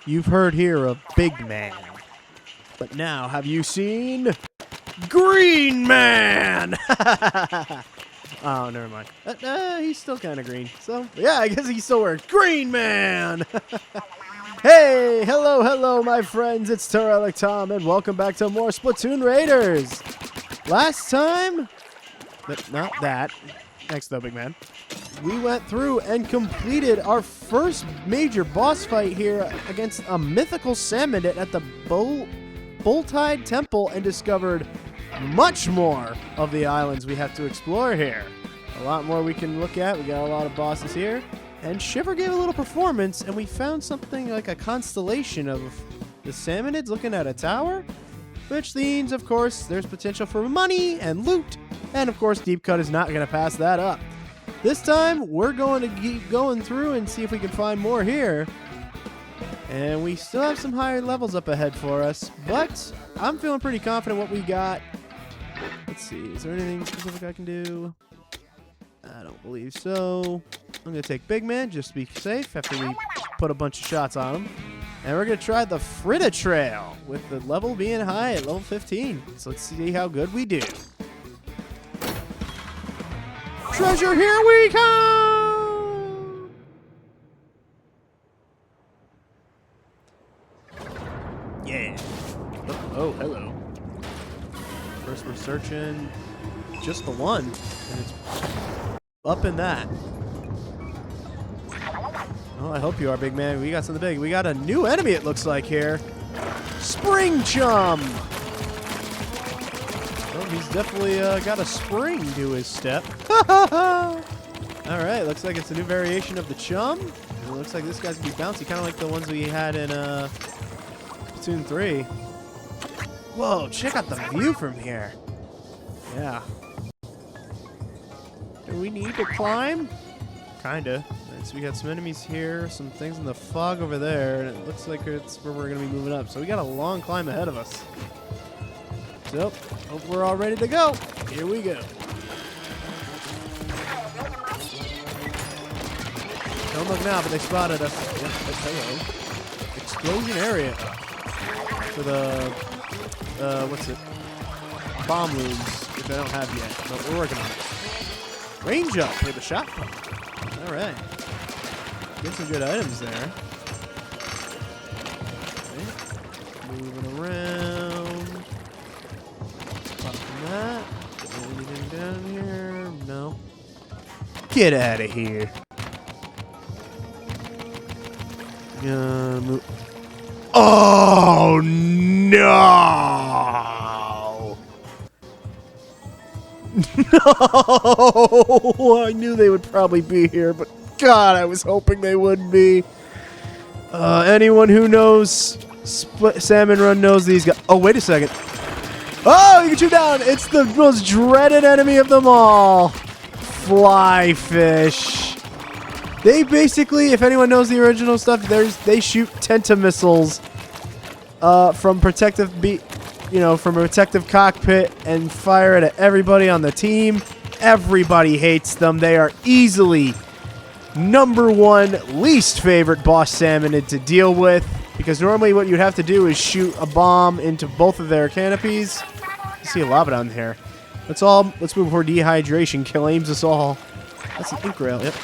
You've heard here of Big Man. But now, have you seen Green Man? Oh, never mind. He's still kind of green. So, yeah, I guess he still works. Green Man! Hey, hello, my friends. It's TurrelicTom, and welcome back to more Splatoon Raiders. Last time, but not that. Thanks, though, big man. We went through and completed our first major boss fight here against a mythical salmon at the Bulltide Temple and discovered much more of the islands we have to explore here. A lot more we can look at. We got a lot of bosses here. And Shiver gave a little performance, and we found something like a constellation of the salmonids looking at a tower, which means, of course, there's potential for money and loot. And, of course, Deep Cut is not going to pass that up. This time, we're going to keep going through and see if we can find more here. And we still have some higher levels up ahead for us, but I'm feeling pretty confident what we got. Let's see, is there anything specific I can do? I don't believe so. I'm going to take Big Man just to be safe after we put a bunch of shots on him. And we're going to try the Fritta Trail with the level being high at level 15. So let's see how good we do. Treasure, here we come! Yeah. Oh, hello. First we're searching just the one, and it's up in that. Oh, I hope you are, big man. We got something big. We got a new enemy, it looks like, here. Spring Chum! Well, he's definitely got a spring to his step. Alright, looks like it's a new variation of the Chum. And it looks like this guy's gonna be bouncy, kind of like the ones we had in Splatoon 3. Whoa, check out the view from here. Yeah. Do we need to climb? Kinda. Right, so we got some enemies here, some things in the fog over there, and it looks like it's where we're gonna be moving up. So we got a long climb ahead of us. So, hope we're all ready to go. Here we go. Don't look now, but they spotted us. Yep, hello. Explosion area. For the, what's it? Bomb rooms, which I don't have yet, but we're working on it. Range up for the shot pump. All right. Get some good items there. Okay. Moving around. Popping that. Anything down here? No. Get out of here. Move. Oh no! No! I knew they would probably be here, but God, I was hoping they wouldn't be. Anyone who knows Salmon Run knows these guys. Oh, wait a second. Oh, you can shoot down. It's the most dreaded enemy of them all. Flyfish. They basically, if anyone knows the original stuff, they shoot tentamissiles from protective from a protective cockpit and fire it at everybody on the team. Everybody hates them. They are easily #1 least favorite boss salmonid to deal with, because normally what you'd have to do is shoot a bomb into both of their canopies. You see a lava down here. Let's move before dehydration claims us all. That's an ink rail. Yep.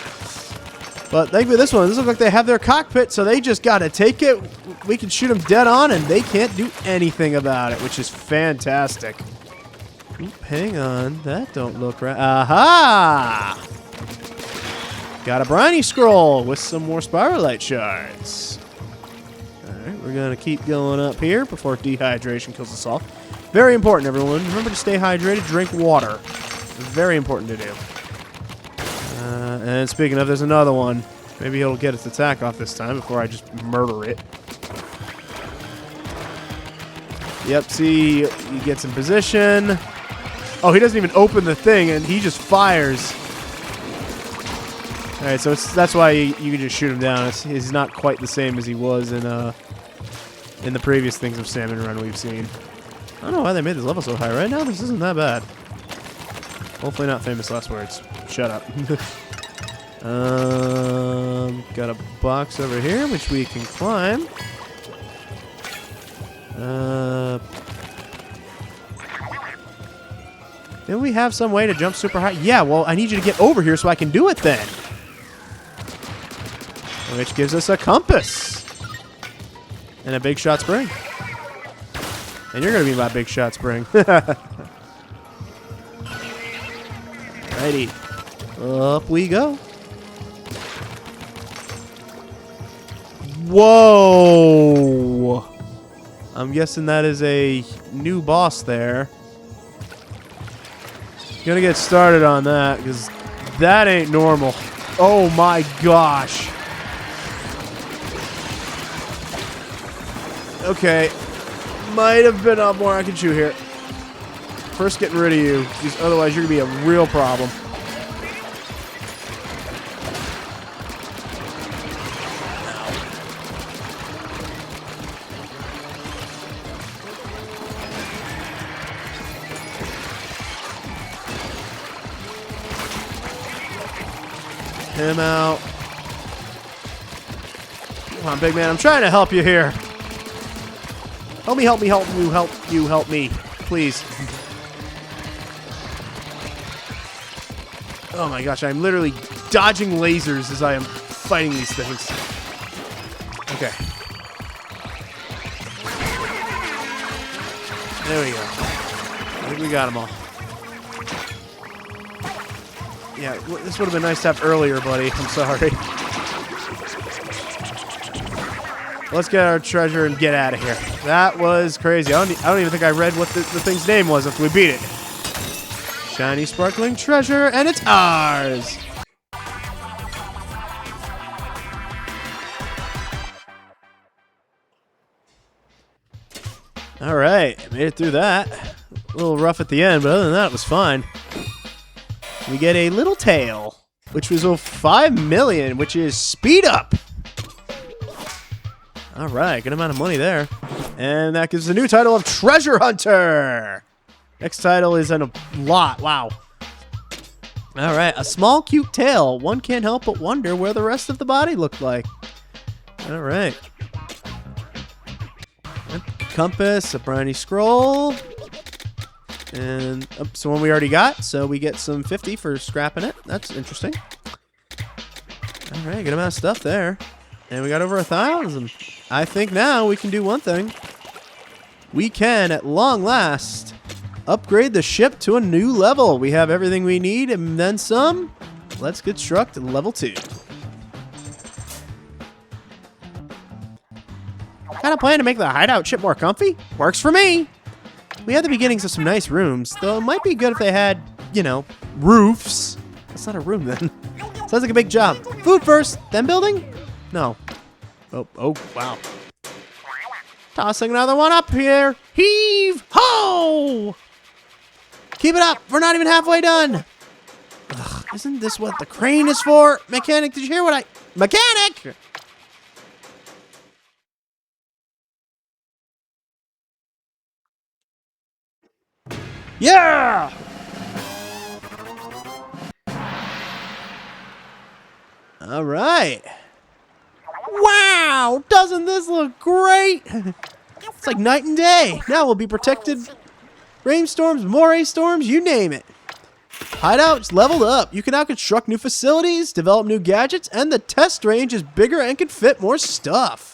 But thankfully this looks like they have their cockpit, so they just gotta take it. We can shoot them dead on, and they can't do anything about it, which is fantastic. Oop, hang on, that don't look right. Aha! Got a briny scroll with some more spiralite shards. Alright, we're gonna keep going up here before dehydration kills us all. Very important, everyone. Remember to stay hydrated, drink water. Very important to do. And speaking of, there's another one. Maybe he'll get its attack off this time before I just murder it. Yep, see, he gets in position. Oh, he doesn't even open the thing, and he just fires. All right, so that's why you can just shoot him down. He's not quite the same as he was in the previous things of Salmon Run we've seen. I don't know why they made this level so high. Right now, this isn't that bad. Hopefully not famous last words. Shut up. Got a box over here, which we can climb. Do we have some way to jump super high? Yeah, well, I need you to get over here so I can do it then. Which gives us a compass. And a big shot spring. And you're going to be my big shot spring. Righty. Up we go. Whoa! I'm guessing that is a new boss there. Gonna get started on that, because that ain't normal. Oh my gosh. Okay. Might have been up more I can chew here. First getting rid of you, because otherwise you're gonna be a real problem. Him out. Come on, big man. I'm trying to help you here. Help me, help me, help you, help you, help me. Please. Oh my gosh, I'm literally dodging lasers as I am fighting these things. Okay. There we go. I think we got them all. Yeah, this would have been nice to have earlier, buddy. I'm sorry. Let's get our treasure and get out of here. That was crazy. I don't even think I read what the thing's name was after we beat it. Shiny, sparkling treasure, and it's ours! Alright, made it through that. A little rough at the end, but other than that, it was fine. We get a little tail, which was 5 million, which is speed up. All right, good amount of money there. And that gives the new title of Treasure Hunter. Next title is in a lot. Wow. All right, a small, cute tail. One can't help but wonder where the rest of the body looked like. All right. A compass, a briny scroll. And so one we already got, so we get some 50 for scrapping it. That's interesting. All right, good amount of stuff there. And we got over 1,000. I think now we can do one thing. We can, at long last, upgrade the ship to a new level. We have everything we need and then some. Let's construct level 2. Kind of plan to make the hideout ship more comfy? Works for me. We have the beginnings of some nice rooms, though it might be good if they had, you know, roofs. That's not a room then. Sounds like a big job. Food first, then building? No. Oh, wow. Tossing another one up here. Heave ho! Keep it up. We're not even halfway done. Ugh, isn't this what the crane is for? Mechanic, did you hear what I... Mechanic! Yeah! All right. Wow! Doesn't this look great? It's like night and day. Now we'll be protected. Rainstorms, moray storms, you name it. Hideout's leveled up. You can now construct new facilities, develop new gadgets, and the test range is bigger and can fit more stuff.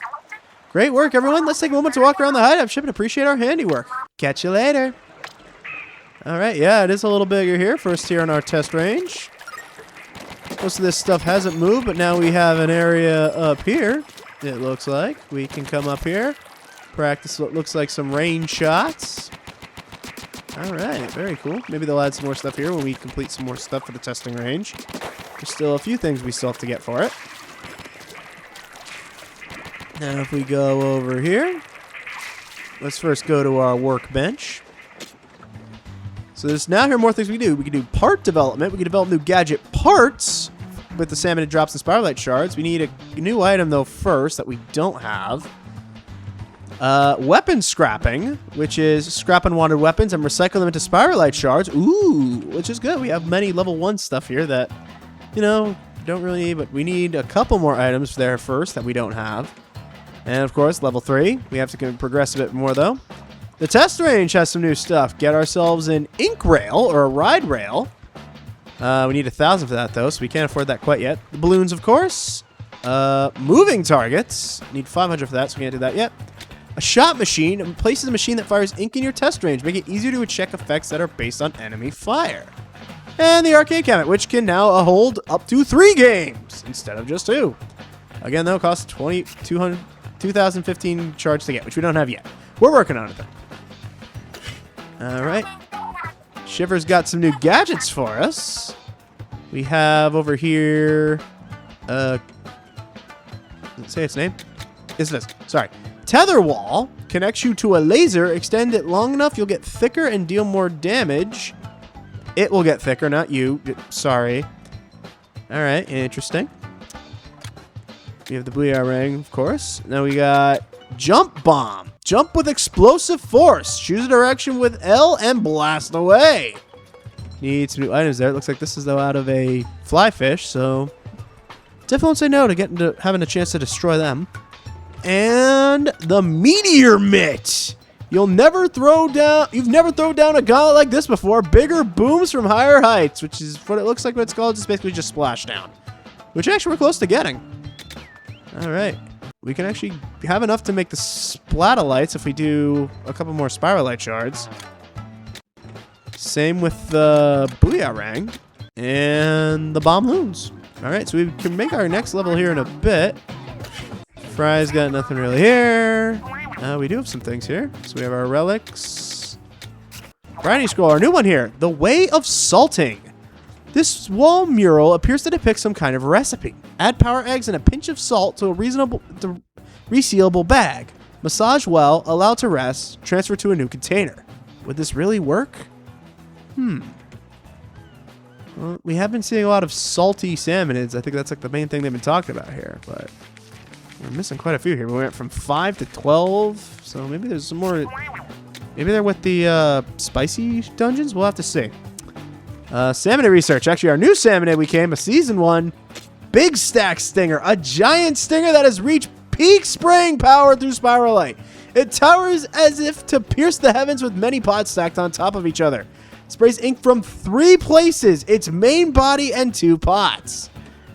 Great work, everyone. Let's take a moment to walk around the hideout ship and appreciate our handiwork. Catch you later. All right, yeah, it is a little bigger here. First here on our test range. Most of this stuff hasn't moved, but now we have an area up here, it looks like. We can come up here, practice what looks like some range shots. All right, very cool. Maybe they'll add some more stuff here when we complete some more stuff for the testing range. There's still a few things we still have to get for it. Now if we go over here, let's first go to our workbench. So there's now here more things we can do. We can do part development. We can develop new gadget parts with the salmon drops and spiralite shards. We need a new item, though, first that we don't have. Weapon scrapping, which is scrap unwanted weapons and recycle them into spiralite shards. Ooh, which is good. We have many level 1 stuff here that, you know, don't really need, but we need a couple more items there first that we don't have. And, of course, level 3. We have to progress a bit more, though. The test range has some new stuff. Get ourselves an ink rail, or a ride rail. We need 1,000 for that, though, so we can't afford that quite yet. The balloons, of course. Moving targets. Need 500 for that, so we can't do that yet. A shot machine places a machine that fires ink in your test range, making it easier to check effects that are based on enemy fire. And the arcade cabinet, which can now hold up to 3 games instead of just 2. Again, though, costs 2,015 charge to get, which we don't have yet. We're working on it, though. All right. Shiver's got some new gadgets for us. We have over here... does it say its name? Yes, it does. Sorry. Tether wall connects you to a laser. Extend it long enough, you'll get thicker and deal more damage. It will get thicker, not you. Sorry. All right, interesting. We have the Booyah Ring, of course. Now we got Jump Bomb. Jump with explosive force. Choose a direction with L and blast away. Need some new items there. It looks like this is, though, out of a fly fish, so definitely won't say no to having a chance to destroy them. And the Meteor Mitt. You've never thrown down a gauntlet like this before. Bigger booms from higher heights, which is what it looks like what it's called. It's basically just splashdown, which actually we're close to getting. All right. We can actually have enough to make the Splatolites if we do a couple more Spiralite shards. Same with the Booyah Ring and the Bomb Loons. All right, so we can make our next level here in a bit. Fry's got nothing really here. We do have some things here. So we have our relics. Briny Scroll, our new one here. The Way of Salting. This wall mural appears to depict some kind of recipe. Add power eggs and a pinch of salt to a resealable bag. Massage well, allow to rest, transfer to a new container. Would this really work? Well, we have been seeing a lot of salty salmonids. I think that's like the main thing they've been talking about here, but we're missing quite a few here. We went from 5 to 12, so maybe there's some more. Maybe they're with the spicy dungeons? We'll have to see. Salmonid research. Actually, our new salmonid became a season 1 big stack stinger. A giant stinger that has reached peak spraying power through Spiralite. It towers as if to pierce the heavens with many pods stacked on top of each other. It sprays ink from 3 places, its main body and 2 pots.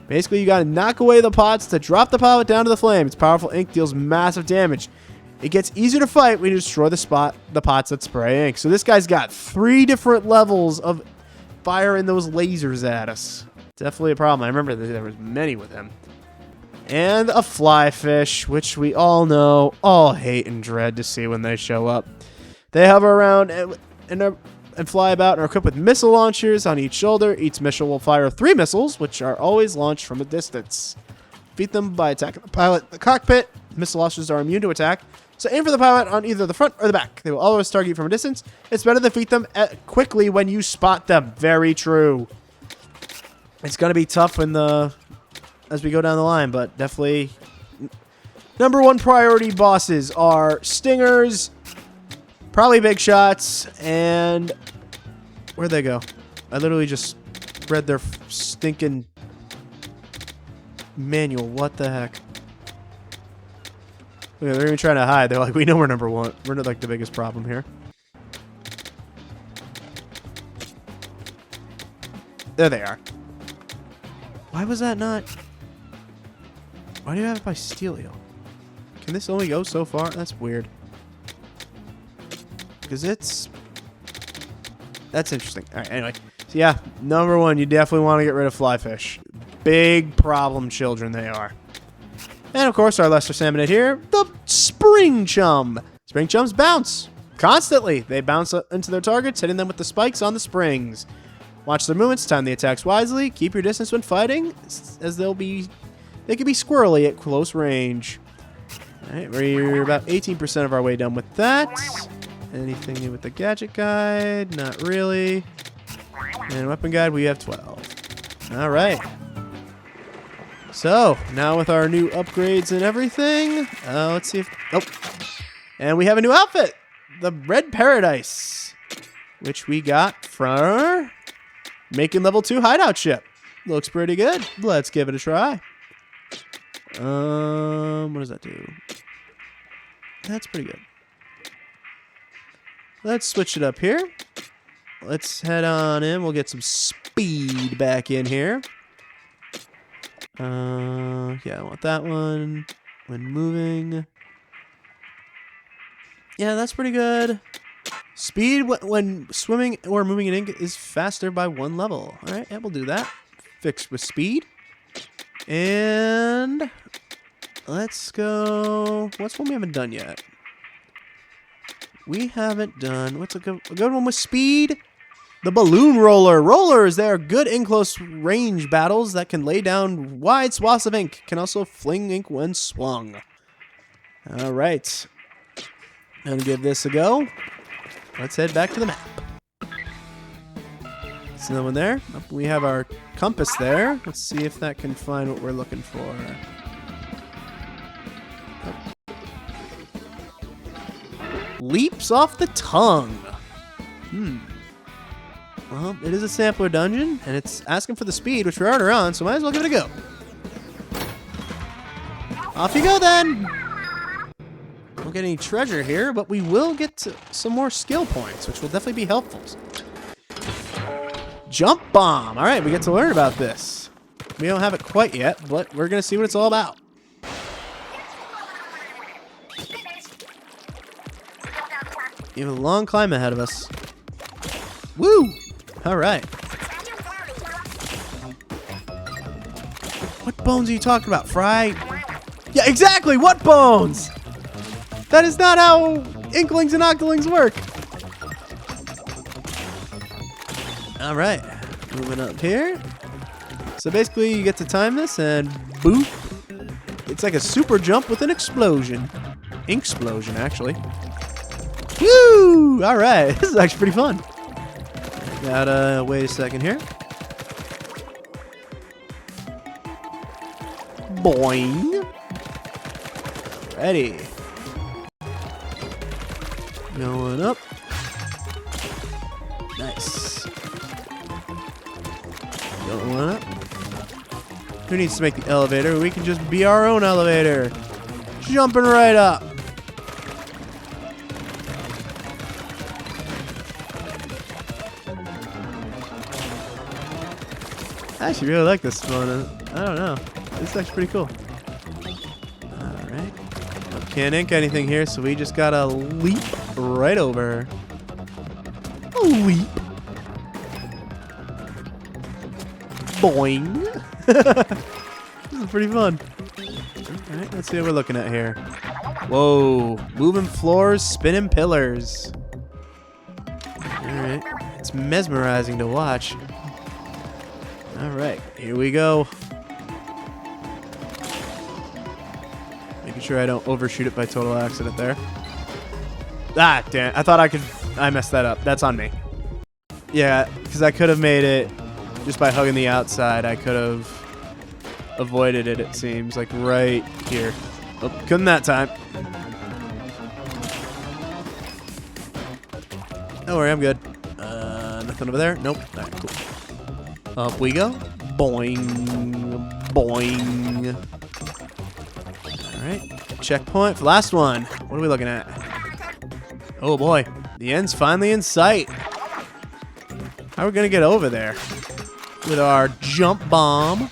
Basically, you got to knock away the pots to drop the pilot down to the flame. Its powerful ink deals massive damage. It gets easier to fight when you destroy the pots that spray ink. So this guy's got 3 different levels of firing those lasers at us. Definitely a problem. I remember there was many with him. And a fly fish, which we all know, all hate and dread to see when they show up. They hover around and fly about and are equipped with missile launchers on each shoulder. Each missile will fire 3 missiles, which are always launched from a distance. Defeat them by attacking the pilot in the cockpit. Missile launchers are immune to attack, so aim for the pilot on either the front or the back. They will always target you from a distance. It's better to defeat them quickly when you spot them. Very true. It's going to be tough as we go down the line, but definitely number 1 priority bosses are stingers, probably big shots, and where'd they go? I literally just read their stinking manual. What the heck? Yeah, they're even trying to hide. They're like, we know we're number 1. We're not like the biggest problem here. There they are. Why was that not? Why do you have it by Steelio? Can this only go so far? That's weird. Because that's interesting. All right, anyway. So yeah, number 1, you definitely want to get rid of flyfish. Big problem children they are. And of course, our lesser salmonid here, the Spring Chum. Spring Chums bounce constantly. They bounce into their targets, hitting them with the spikes on the springs. Watch their movements, time the attacks wisely. Keep your distance when fighting, as they can be squirrely at close range. All right, we're about 18% of our way done with that. Anything new with the gadget guide? Not really. And weapon guide, we have 12. All right. So, now with our new upgrades and everything, let's see if... Oh, and we have a new outfit. The Red Paradise, which we got from making level 2 hideout ship. Looks pretty good. Let's give it a try. What does that do? That's pretty good. Let's switch it up here. Let's head on in. We'll get some speed back in here. Yeah, I want that one. When moving. Yeah, that's pretty good. Speed when swimming or moving in ink is faster by 1 level. All right, yeah, we'll do that. Fixed with speed. And let's go. What's one we haven't done yet? We haven't done. What's a good one with speed? The balloon roller. Rollers, they are good in close range battles that can lay down wide swaths of ink. Can also fling ink when swung. All right. Gonna give this a go. Let's head back to the map. See that one there? We have our compass there. Let's see if that can find what we're looking for. Leaps off the tongue. Well, it is a sampler dungeon, and it's asking for the speed, which we're already on, so might as well give it a go. Off you go, then! Won't get any treasure here, but we will get some more skill points, which will definitely be helpful. Jump bomb! Alright, we get to learn about this. We don't have it quite yet, but we're going to see what it's all about. We have a long climb ahead of us. Woo! Alright. What bones are you talking about, Fry? Yeah, exactly! What bones? That is not how Inklings and Octolings work. Alright. Moving up here. So basically, you get to time this, and boop. It's like a super jump with an explosion. Inksplosion, actually. Woo! Alright. This is actually pretty fun. Gotta wait a second here. Boing. Ready. Going up. Nice. Going up. Who needs to make the elevator? We can just be our own elevator. Jumping right up. I actually really like this one. I don't know. This is actually pretty cool. Alright. Can't ink anything here, so we just gotta leap right over. A leap. Boing. This is pretty fun. Alright, let's see what we're looking at here. Whoa. Moving floors, spinning pillars. Alright. It's mesmerizing to watch. Alright, here we go. Making sure I don't overshoot it by total accident there. Ah, damn. I thought I messed that up. That's on me. Yeah, because I could have made it just by hugging the outside. I could have avoided it, it seems. Like right here. Oh, couldn't that time. Don't worry, I'm good. Nothing over there? Nope. Alright, cool. Up we go. Boing. Boing. Alright. Checkpoint for last one. What are we looking at? Oh boy. The end's finally in sight. How are we going to get over there? With our jump bomb.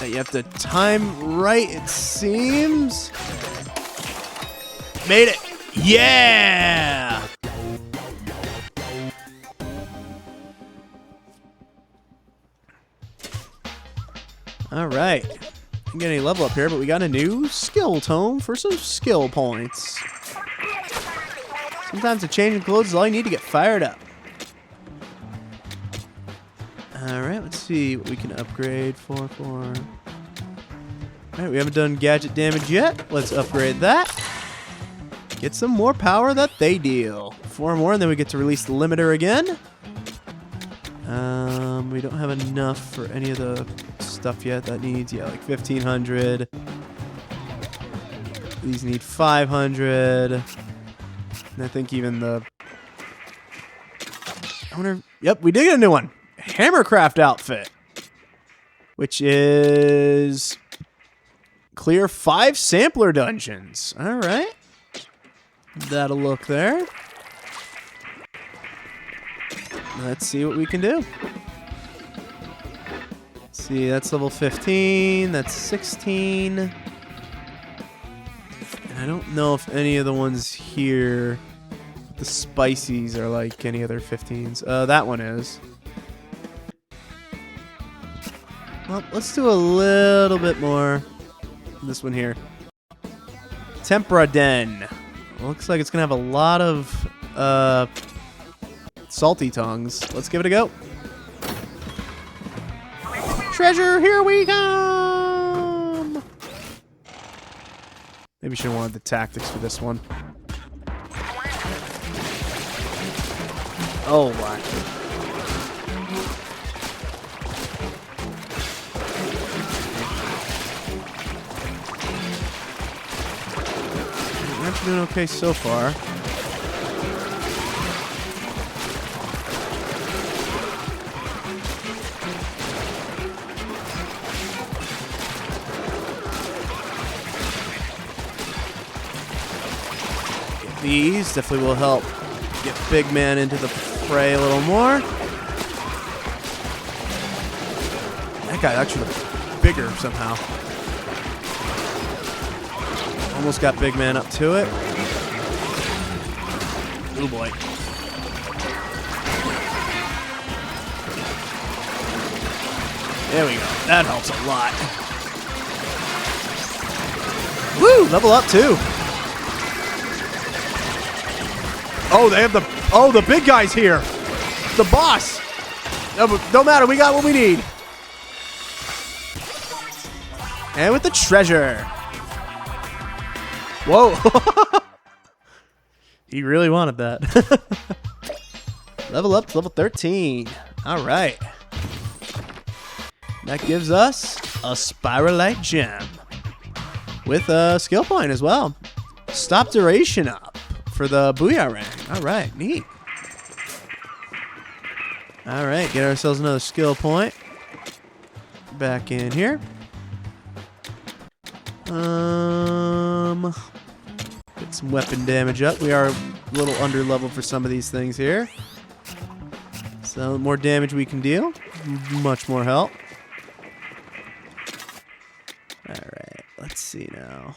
That you have to time right, it seems. Made it. Yeah! Alright. Didn't get any level up here, but we got a new skill tome for some skill points. Sometimes a change in clothes is all you need to get fired up. Alright, let's see what we can upgrade for. Alright, we haven't done gadget damage yet. Let's upgrade that. Get some more power that they deal. 4 more, and then we get to release the limiter again. We don't have enough for any of the stuff yet that needs, yeah, like 1,500. These need 500. And I think even the... I wonder... Yep, we did get a new one. Hammercraft outfit. Which is... Clear 5 sampler dungeons. All right. That'll look there. Let's see what we can do. Let's see, that's level 15. That's 16. And I don't know if any of the ones here, the spicies, are like any other 15s. That one is. Well, let's do a little bit more. This one here. Tempera Den. Looks like it's going to have a lot of salty tongues. Let's give it a go. Treasure, here we come! Maybe should have wanted the tactics for this one. Oh, my. We're actually doing okay so far. These definitely will help get Big Man into the fray a little more. That guy actually looks bigger somehow. Almost got Big Man up to it. Oh boy. There we go. That helps a lot. Woo! Level up too. Oh, they have the big guy's here. The boss. No matter, we got what we need. And with the treasure. Whoa. He really wanted that. Level up to level 13. All right. That gives us a Spiralite Gem. With a skill point as well. Stop duration up. For the Booyah Ring. All right, neat. All right, get ourselves another skill point. Back in here. Get some weapon damage up. We are a little under level for some of these things here. So the more damage we can deal, much more help. All right, let's see now.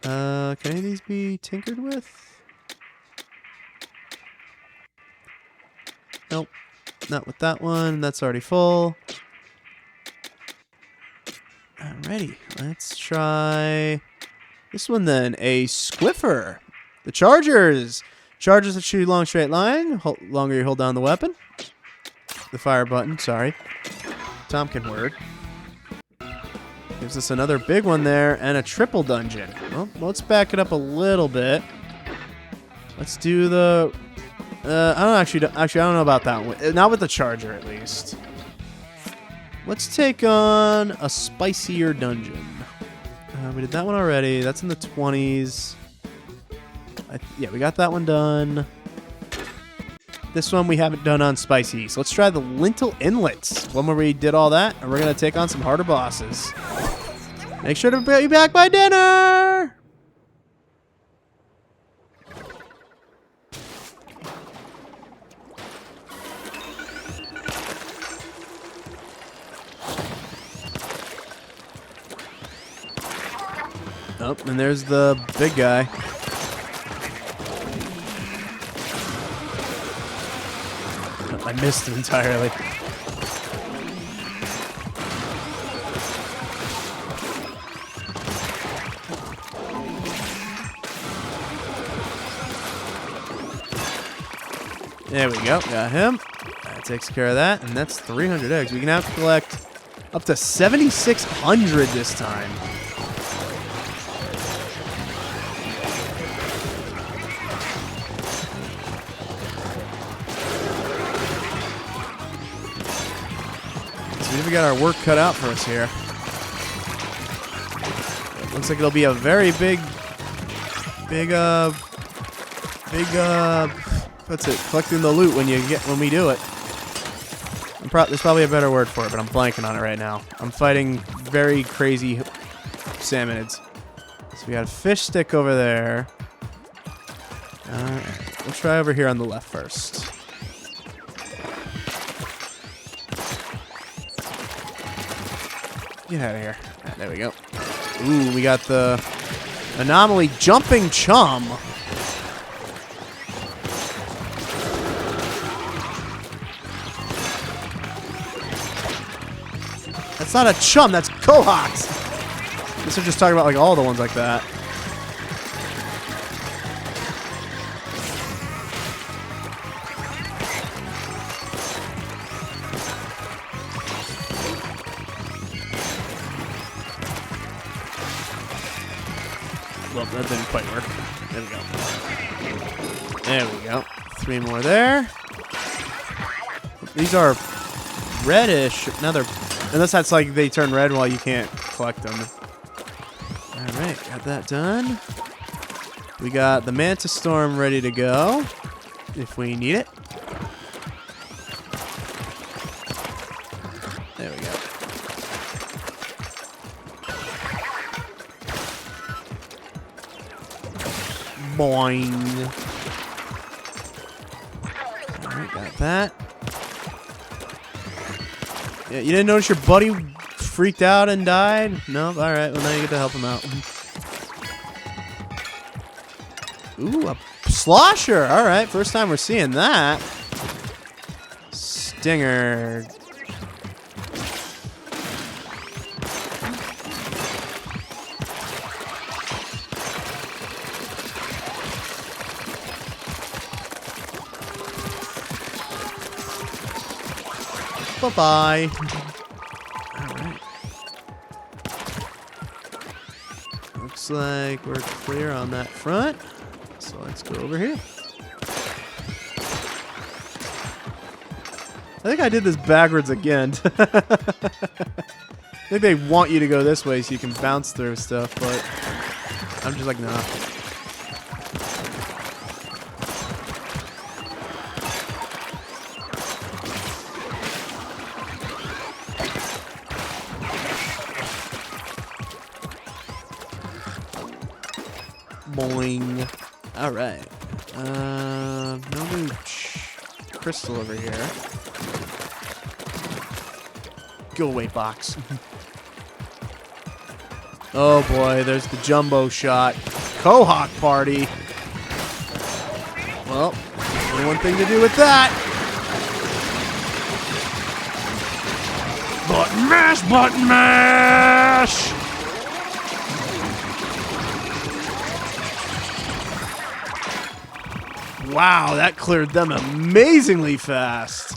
Can any of these be tinkered with? Nope, not with that one. That's already full. Alrighty, let's try this one then. A Squiffer. The Chargers. Chargers that shoot a long straight line. Longer you hold down the weapon. The fire button, sorry. Tomkin word. Gives us another big one there and a triple dungeon. Well, let's back it up a little bit. Let's do the... I don't know about that one. Not with the Charger, at least. Let's take on a spicier dungeon. We did that one already. That's in the 20s. Yeah, we got that one done. This one we haven't done on spicy. So let's try the Lintel Inlets. One where we did all that, and we're going to take on some harder bosses. Make sure to be back by dinner! Oh, and there's the big guy. I missed him entirely. There we go. Got him. That takes care of that, and that's 300 eggs. We can now collect up to 7,600 this time. We got our work cut out for us here. Looks like it'll be a very big, what's it? Collecting the loot when we do it. There's probably a better word for it, but I'm blanking on it right now. I'm fighting very crazy salmonids. So we got a fish stick over there. We'll try over here on the left first. Get out of here. Right, there we go. Ooh, we got the anomaly jumping chum. That's not a chum, that's cohocks. This is just talking about like all the ones like that. Well, that didn't quite work. There we go. There we go. 3 more there. These are reddish. Now they're... Unless that's like they turn red while you can't collect them. Alright, got that done. We got the Mantis Storm ready to go. If we need it. There we go. Boing. Alright, got that. Yeah, you didn't notice your buddy freaked out and died? No? Alright, well now you get to help him out. Ooh, a slosher! Alright, first time we're seeing that. Stinger. Bye-bye. Alright. Looks like we're clear on that front. So let's go over here. I think I did this backwards again. I think they want you to go this way so you can bounce through stuff, but I'm just like, nah. Boing. Alright. No new crystal over here. Go away, box. Oh boy, there's the jumbo shot. Cohawk party. Well, only one thing to do with that. Button mash, button mash! Wow, that cleared them amazingly fast.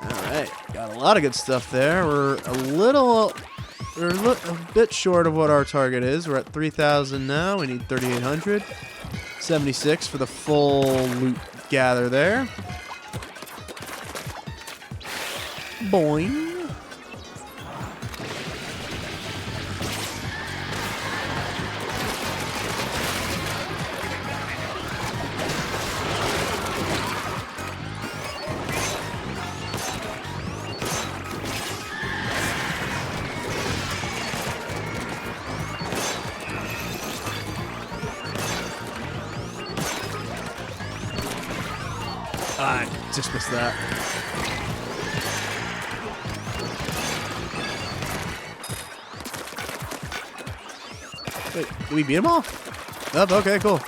Alright, got a lot of good stuff there. We're a bit short of what our target is. We're at 3,000 now. We need 3,800. 76 for the full loot gather there. Boing. I just missed that. Wait, did we beat them all? Oh, okay, cool.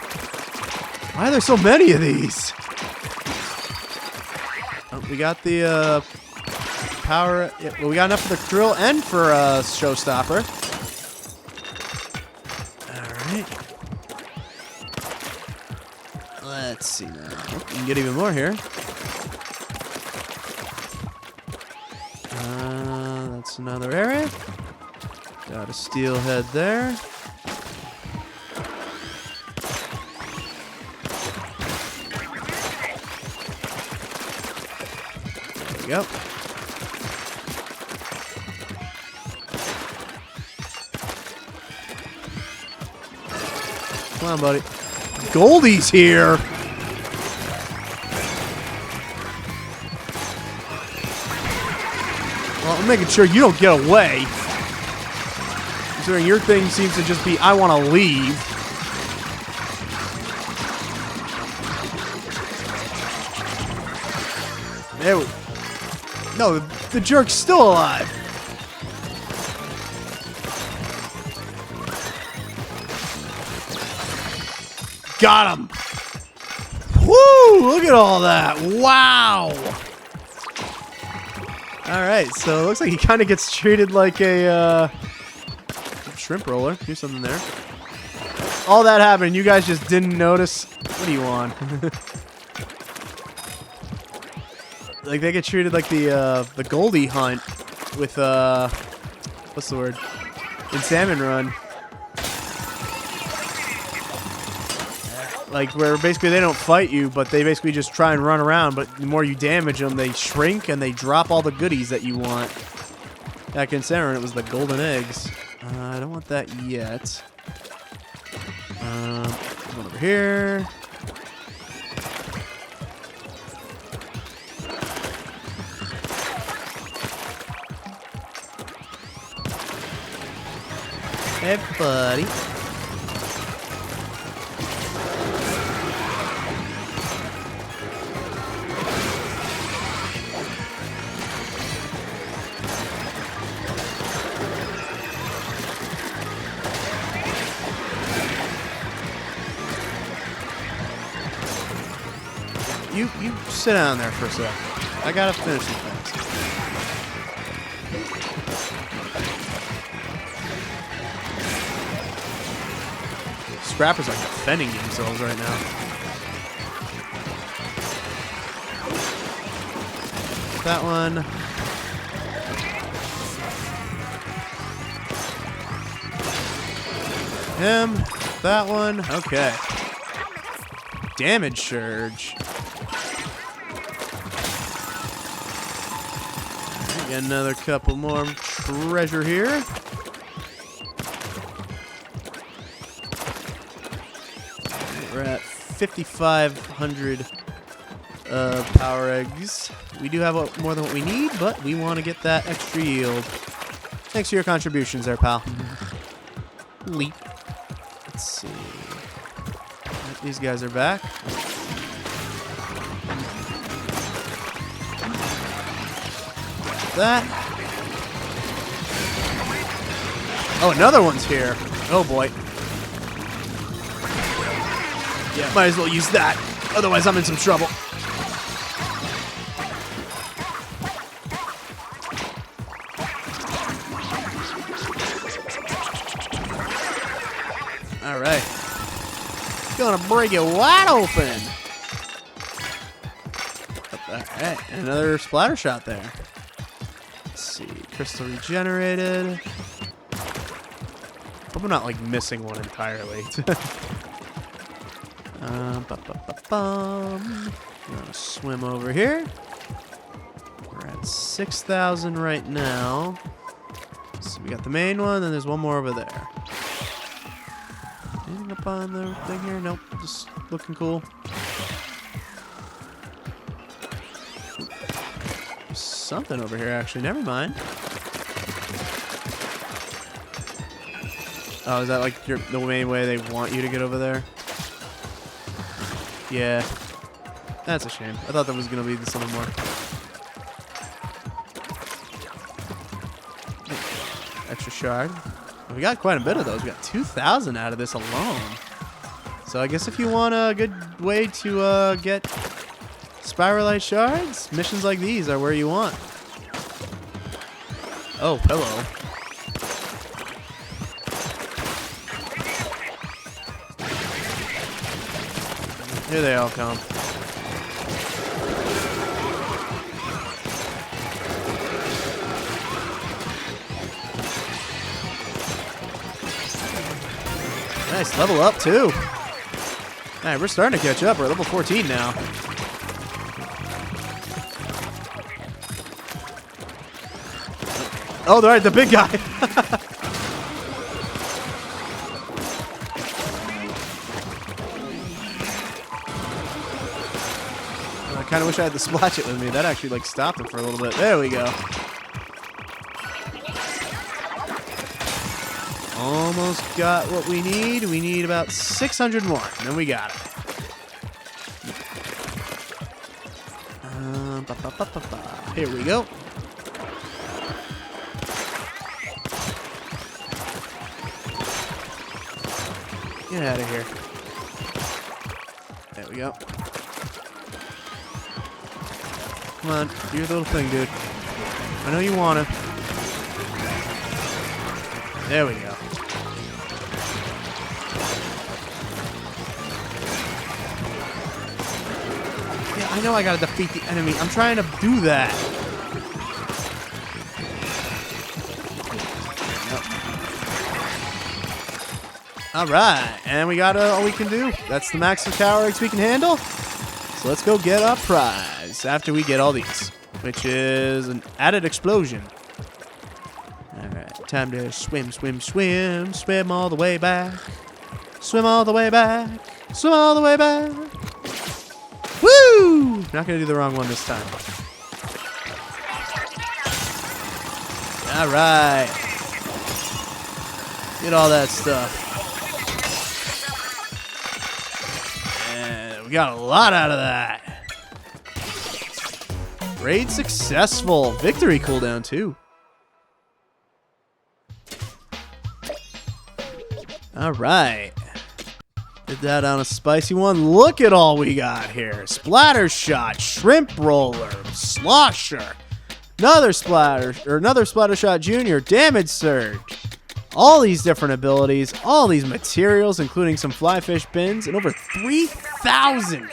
Why are there so many of these? Oh, we got the power. Yeah, well, we got enough for the drill and for showstopper. All right. Let's see now. Oh, we can get even more here. That's another area. Got a steelhead there. There we go. Come on, buddy. Goldie's here. Well, I'm making sure you don't get away. Considering your thing seems to just be, I want to leave. There we... No, the jerk's still alive. Got him. Woo! Look at all that. Wow. All right, so it looks like he kind of gets treated like a shrimp roller. Here's something there. All that happened, you guys just didn't notice. What do you want? Like they get treated like the Goldie hunt with what's the word? In Salmon Run. Like where basically they don't fight you, but they basically just try and run around. But the more you damage them, they shrink and they drop all the goodies that you want. Back in Salmon Run, it was the golden eggs. I don't want that yet. One over here. Hey, buddy. You sit down there for a sec. I gotta finish this fast. Scrappers are defending themselves right now. That one. Him. That one. Okay. Damage surge. Get another couple more treasure here. We're at 5,500 power eggs. We do have more than what we need, but we want to get that extra yield. Thanks for your contributions there, pal. Leap. Let's see. These guys are back. That. Oh, another one's here. Oh boy. Yeah, might as well use that. Otherwise, I'm in some trouble. All right. Gonna break it wide open. All right, another splatter shot there. Let's see, crystal regenerated. Hope I'm not like missing one entirely. I'm gonna swim over here. We're at 6,000 right now. So we got the main one, and there's one more over there. Anything up on the thing here? Nope, just looking cool. There's something over here, actually. Never mind. Oh, is that like the main way they want you to get over there? Yeah. That's a shame. I thought that was going to be something more. Extra shard. We got quite a bit of those. We got 2,000 out of this alone. So I guess if you want a good way to get spiralite shards, missions like these are where you want. Oh, pillow. Here they all come. Nice, level up too. Alright, we're starting to catch up. We're at level 14 now. Oh, alright, the big guy. I kind of wish I had the splash it with me. That actually like stopped him for a little bit. There we go. Almost got what we need. We need about 600 more, and then we got it. Here we go. Get out of here. There we go. Come on, do your little thing, dude. I know you wanna. There we go. Yeah, I know I gotta defeat the enemy. I'm trying to do that. Alright, and we got all we can do. That's the max of tower eggs we can handle. So let's go get our prize after we get all these, which is an added explosion. Alright, time to swim, swim, swim. Swim all the way back. Swim all the way back. Swim all the way back. Woo! Not gonna do the wrong one this time. Alright. Get all that stuff. We got a lot out of that. Raid successful. Victory cooldown too. All right. Did that on a spicy one. Look at all we got here. Splatter shot, shrimp roller, slosher, another splatter shot junior, damage surge. All these different abilities, all these materials, including some flyfish bins, and over 3,000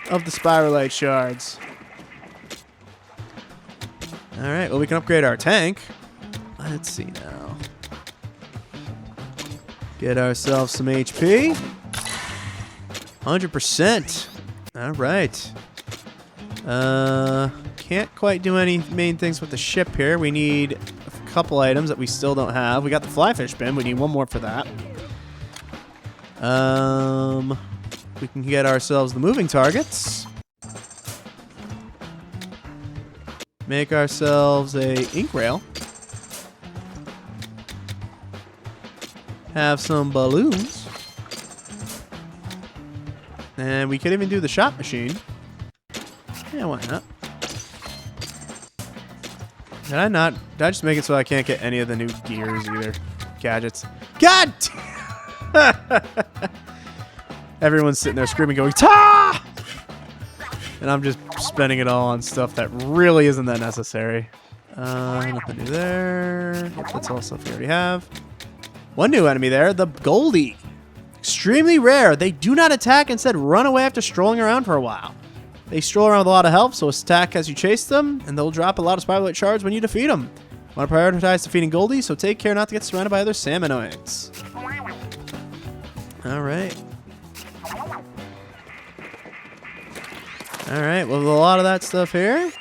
of the spiralite shards. All right, well, we can upgrade our tank. Let's see now. Get ourselves some HP. 100%. All right. Can't quite do any main things with the ship here. We need couple items that we still don't have. We got the flyfish bin. We need one more for that. We can get ourselves the moving targets. Make ourselves a ink rail. Have some balloons. And we could even do the shot machine. Yeah, why not? Did I just make it so I can't get any of the new gears either? Gadgets. God! Everyone's sitting there screaming, going, "Ta!" And I'm just spending it all on stuff that really isn't that necessary. Nothing new there. Yep, that's all stuff we already have. One new enemy there, the Goldie. Extremely rare. They do not attack, instead run away after strolling around for a while. They stroll around with a lot of health, so attack as you chase them, and they'll drop a lot of spiralite shards when you defeat them. Want to prioritize defeating Goldie, so take care not to get surrounded by other salmonoids. Alright. Alright, well, with a lot of that stuff here,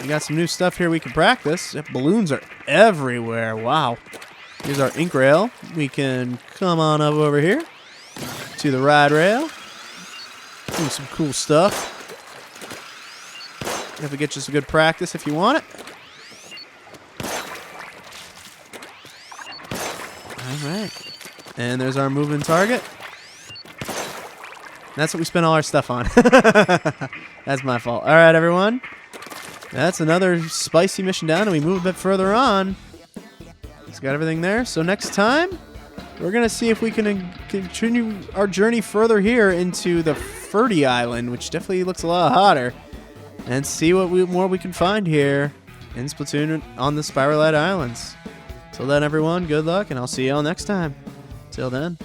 we got some new stuff here we can practice. Yep, balloons are everywhere. Wow. Here's our ink rail. We can come on up over here to the ride rail. Do some cool stuff. If we get you some good practice if you want it. Alright. And there's our moving target. That's what we spent all our stuff on. That's my fault. Alright, everyone. That's another spicy mission down, and we move a bit further on. It's got everything there. So next time, we're going to see if we can continue our journey further here into the Ferdy Island, which definitely looks a lot hotter. And see what more we can find here in Splatoon on the Spiralite Islands. Till then, everyone, good luck, and I'll see you all next time. Till then.